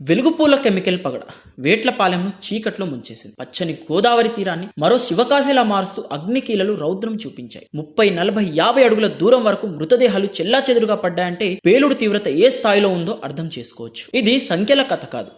వెలుగుపూల chemical పగడ వేట్లపాలెంను చీకట్లో ముంచేసింది. పచ్చని గోదావరి తీరాన్ని మరో శివకాశిలా మారుస్తూ అగ్నికీలలు రౌద్రం చూపించాయి. 30, 40, 50 అడుగుల దూరం వరకు మృతదేహాలు చెల్లాచెదురుగా పడ్డాయంటే పేలుడు తీవ్రత ఏ స్థాయిలో ఉందో అర్థం చేసుకోవచ్చు. ఇది సంఖ్యల కథ కాదు,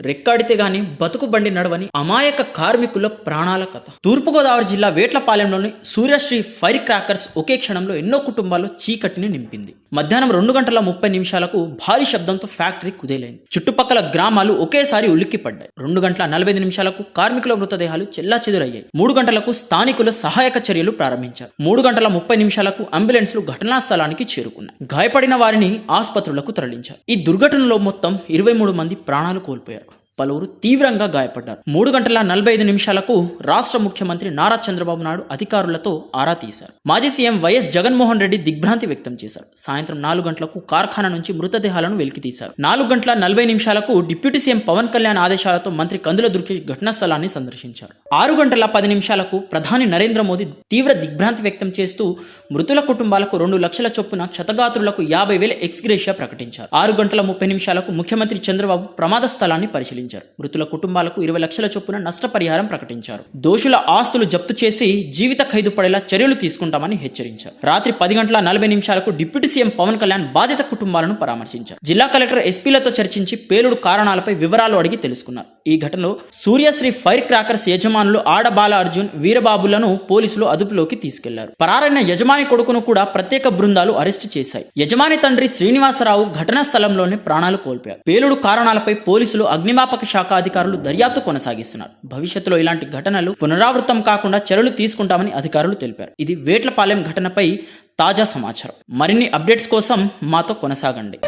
రెక్కాడితే గాని బతుకు బండి నడవని అమాయక కార్మికుల ప్రాణాల కథ. తూర్పుగోదావరి జిల్లా వేట్లపాలెంలోని సూర్యశ్రీ ఫైర్ క్రాకర్స్ ఒకే క్షణంలో ఎన్నో కుటుంబాల్లో చీకటిని నింపింది. మధ్యాహ్నం 2:30 భారీ శబ్దంతో ఫ్యాక్టరీ కుదేలైంది. చుట్టుపక్కల గ్రామాలు ఒకేసారి ఉలిక్కిపడ్డాయి. 2:45 కార్మికుల మృతదేహాలు చెల్లాచెదురయ్యాయి. 3 గంటలకు స్థానికులు సహాయక చర్యలు ప్రారంభించారు. 3:30 అంబులెన్స్లు ఘటనా స్థలానికి చేరుకున్నాయి. గాయపడిన వారిని ఆసుపత్రులకు తరలించారు. ఈ దుర్ఘటనలో మొత్తం 23 మంది ప్రాణాలు కోల్పోయారు. పలువురు తీవ్రంగా గాయపడ్డారు. 3:45 రాష్ట్ర ముఖ్యమంత్రి నారా చంద్రబాబు నాయుడు అధికారులతో ఆరా తీశారు. మాజీ సీఎం వైఎస్ జగన్మోహన్ రెడ్డి దిగ్భ్రాంతి వ్యక్తం చేశారు. సాయంత్రం 4 గంటలకు కార్ఖానా నుంచి మృతదేహాలను వెలికితీశారు. 4:40 డిప్యూటీ సీఎం పవన్ కళ్యాణ్ ఆదేశాలతో మంత్రి కందుల దుర్గేష్ ఘటనా స్థలాన్ని సందర్శించారు. 6:10 ప్రధాని నరేంద్ర మోదీ తీవ్ర దిగ్భ్రాంతి వ్యక్తం చేస్తూ మృతుల కుటుంబాలకు 2 లక్షల చొప్పున క్షతగాత్రులకు 50,000 ఎక్స్గ్రేషియా ప్రకటించారు. 6:30 ముఖ్యమంత్రి చంద్రబాబు ప్రమాద స్థలాన్ని పరిశీలించారు. మృతుల కుటుంబాలకు 20 లక్షల చొప్పున నష్టపరిహారం ప్రకటించారు. దోషుల ఆస్తులు జప్తు చేసి జీవిత ఖైదు పడేలా చర్యలు తీసుకుంటామని హెచ్చరించారు. రాత్రి 10:40 డిప్యూటీ సీఎం పవన్ కళ్యాణ్ బాధిత కుటుంబాలను పరామర్శించారు. జిల్లా కలెక్టర్ ఎస్పీలతో చర్చించి పేలుడు కారణాలపై వివరాలు అడిగి తెలుసుకున్నారు. ఈ ఘటనలో సూర్యశ్రీ ఫైర్ క్రాకర్స్ యజమానులు ఆడబాల అర్జున్, వీరబాబులను పోలీసులు అదుపులోకి తీసుకెళ్లారు. పరారైన యజమాని కొడుకును కూడా ప్రత్యేక బృందాలు అరెస్టు చేశాయి. యజమాని తండ్రి శ్రీనివాసరావు ఘటనా స్థలంలోనే ప్రాణాలు కోల్పోయారు. పేలుడు కారణాలపై పోలీసులు, అగ్నిమాపక శాఖ అధికారులు దర్యాప్తు కొనసాగిస్తున్నారు. భవిష్యత్తులో ఇలాంటి ఘటనలు పునరావృతం కాకుండా చర్యలు తీసుకుంటామని అధికారులు తెలిపారు. ఇది వేట్లపాలెం ఘటనపై తాజా సమాచారం. మరిన్ని అప్డేట్స్ కోసం మాతో కొనసాగండి.